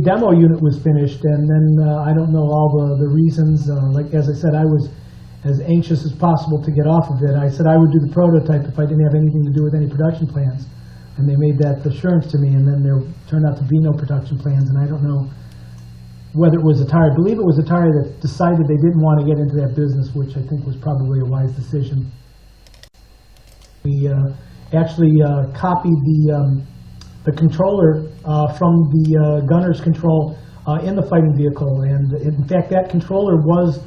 demo unit was finished, and then I don't know all the reasons. Like as I said, I was as anxious as possible to get off of it. I said I would do the prototype if I didn't have anything to do with any production plans, and they made that assurance to me. And then there turned out to be no production plans, and I don't know whether it was Atari. I believe it was Atari that decided they didn't want to get into that business, which I think was probably a wise decision. We actually copied the controller from the gunner's control in the fighting vehicle, and in fact that controller was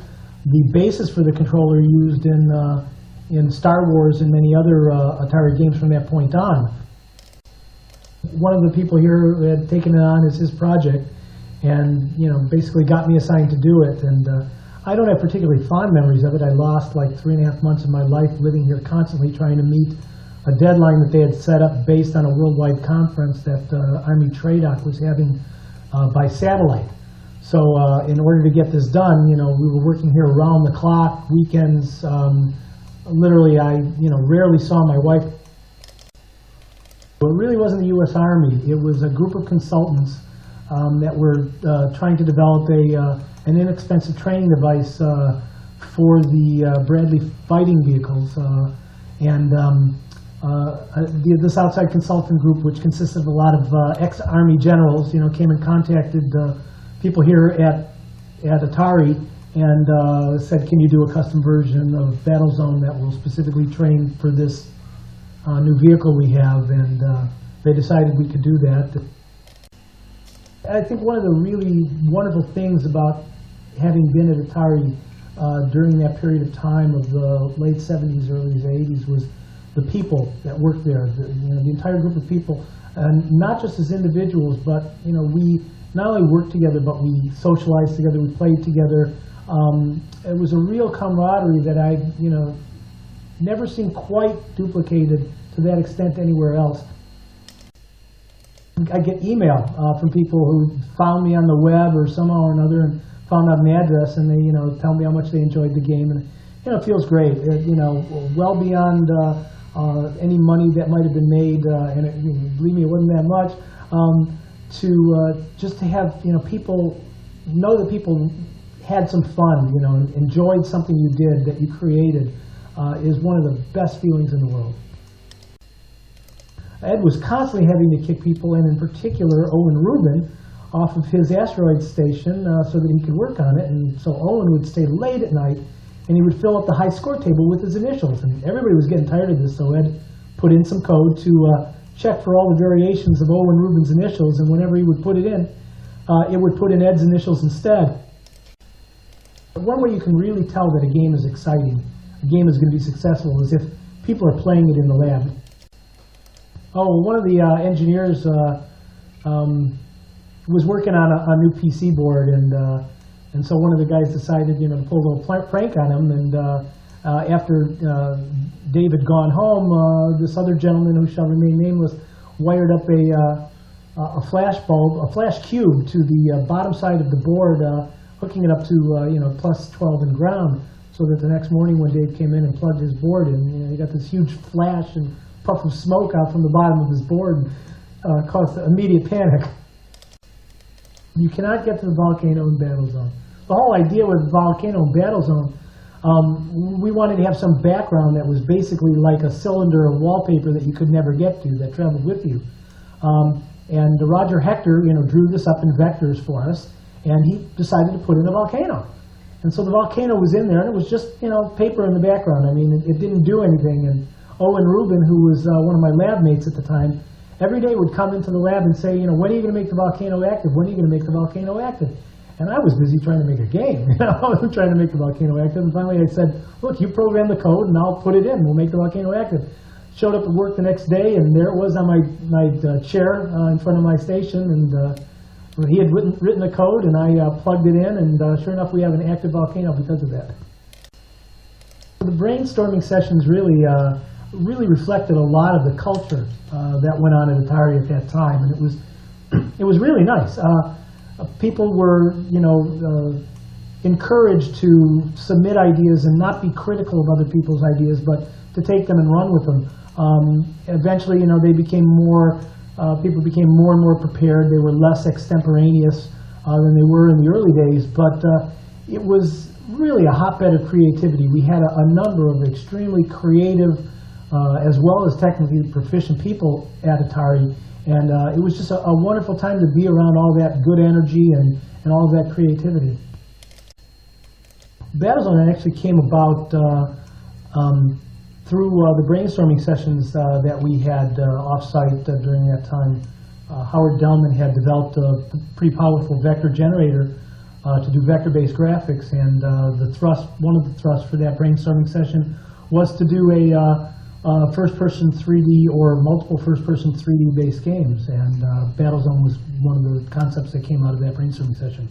the basis for the controller used in Star Wars and many other Atari games from that point on. One of the people here had taken it on as his project, and basically got me assigned to do it. And I don't have particularly fond memories of it. I lost like 3.5 months of my life living here constantly trying to meet a deadline that they had set up based on a worldwide conference that Army TRADOC was having by satellite. So in order to get this done, we were working here around the clock, weekends. Literally, I rarely saw my wife. But it really wasn't the U.S. Army. It was a group of consultants that were trying to develop an inexpensive training device for the Bradley fighting vehicles. This outside consultant group, which consisted of a lot of ex-Army generals, came and contacted people here at Atari and said, can you do a custom version of Battlezone that will specifically train for this new vehicle we have? And they decided we could do that. I think one of the really wonderful things about having been at Atari during that period of time of the late 70s, early 80s was the people that worked there, the entire group of people, and not just as individuals, but we not only worked together, but we socialized together, we played together. It was a real camaraderie that I never seen quite duplicated to that extent anywhere else. I get email from people who found me on the web or somehow or another and found out an address, and they tell me how much they enjoyed the game, and it feels great. Well beyond any money that might have been made, and believe me, it wasn't that much. Just to have people know that people had some fun, enjoyed something you did that you created, is one of the best feelings in the world. Ed was constantly having to kick people, and in particular Owen Rubin, off of his asteroid station so that he could work on it. And so Owen would stay late at night, and he would fill up the high score table with his initials. And everybody was getting tired of this, so Ed put in some code to check for all the variations of Owen Rubin's initials, and whenever he would put it would put in Ed's initials instead. But one way you can really tell that a game is exciting, a game is going to be successful, is if people are playing it in the lab. One of the engineers was working on a new PC board, and so one of the guys decided, to pull a little prank on him. And after Dave had gone home, this other gentleman, who shall remain nameless, wired up a flash bulb, a flash cube, to the bottom side of the board, hooking it up to plus 12 in ground, so that the next morning when Dave came in and plugged his board in, he got this huge flash and puff of smoke out from the bottom of his board, and caused immediate panic. You cannot get to the volcano in Battlezone. The whole idea with volcano in Battlezone, we wanted to have some background that was basically like a cylinder of wallpaper that you could never get to, that traveled with you. And Roger Hector, drew this up in vectors for us, and he decided to put in a volcano. And so the volcano was in there, and it was just, paper in the background. I mean, it didn't do anything. And Owen Rubin, who was one of my lab mates at the time, every day would come into the lab and say, when are you going to make the volcano active? When are you going to make the volcano active? And I was busy trying to make a game. I wasn't trying to make the volcano active. And finally I said, look, you program the code and I'll put it in. We'll make the volcano active. Showed up at work the next day, and there it was on my chair in front of my station. And he had written the code, and I plugged it in, and sure enough, we have an active volcano because of that. The brainstorming sessions really reflected a lot of the culture that went on at Atari at that time, and it was really nice. People were, encouraged to submit ideas and not be critical of other people's ideas, but to take them and run with them. Eventually, they became more people became more and more prepared. They were less extemporaneous than they were in the early days, but it was really a hotbed of creativity. We had a number of extremely creative, as well as technically proficient people at Atari, and it was just a wonderful time to be around all that good energy and all of that creativity. Battlezone actually came about through the brainstorming sessions that we had off-site during that time. Howard Dellman had developed a pretty powerful vector generator to do vector-based graphics, and one of the thrusts for that brainstorming session was to do a first-person 3D or multiple first-person 3D based games, and Battlezone was one of the concepts that came out of that brainstorming session.